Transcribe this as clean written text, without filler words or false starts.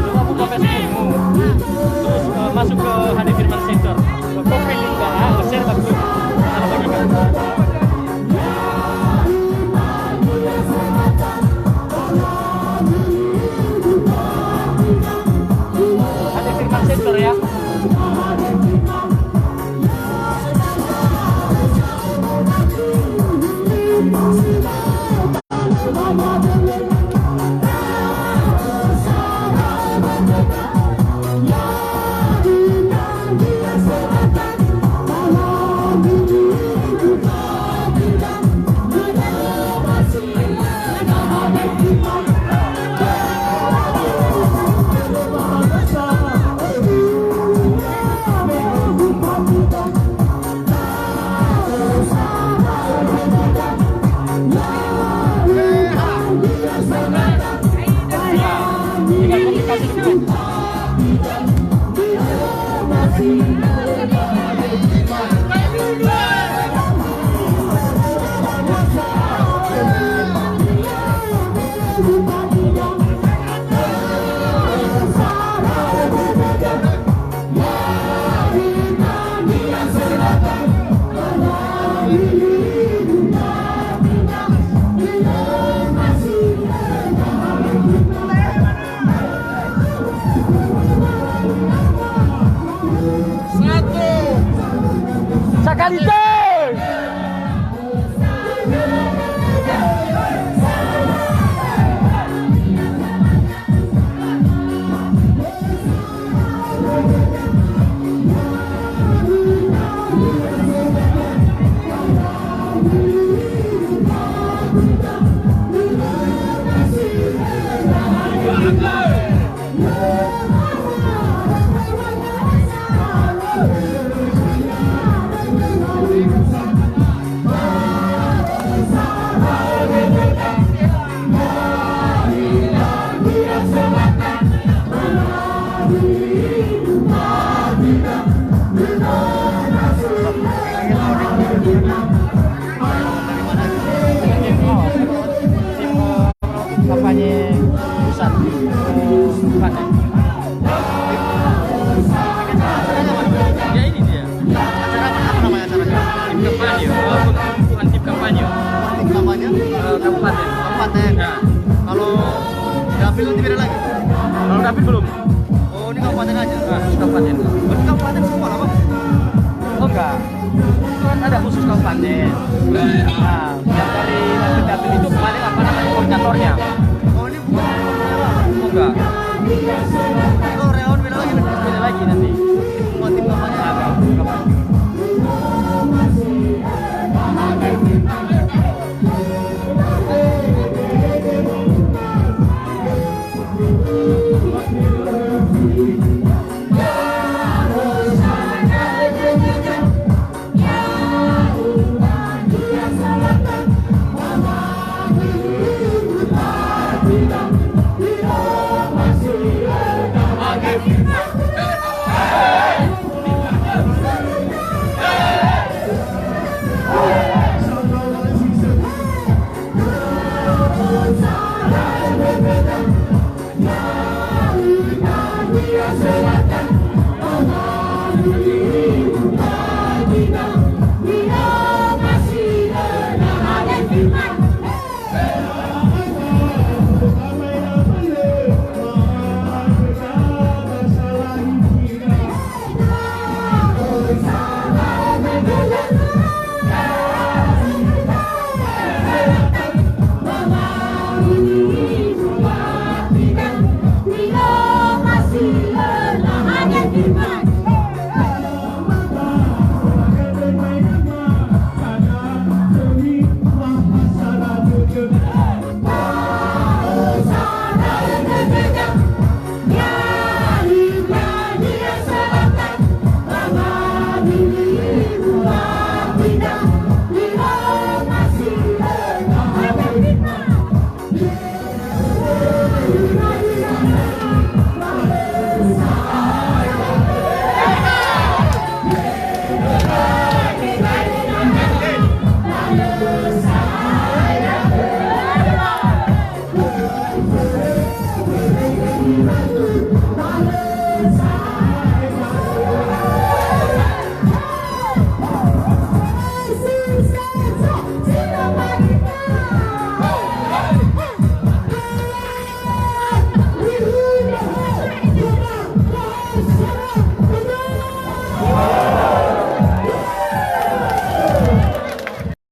Coba buka Facebookmu, terus masuk ke HD-Firman Center, copy link share bagus, cara bagikan. HD-Firman Center ya. Kampanye pusat ya ini dia acara apa namanya acaranya? Tim kampanye, bukan tim kampanye. Tim kampanye? Kabupaten. Ya. Kalau dapil nanti beda lagi. Kalau dapil belum. Oh ini kabupaten aja. Nah, kabupaten. Berarti kabupaten semua lah bang? Oh enggak. Kan ada khusus kabupaten. Nah, yang dari dapil itu paling apa namanya koordinatornya. Oh ini bukan oh enggak. Oh reon beda lagi nanti. Oh tim kampanye ada.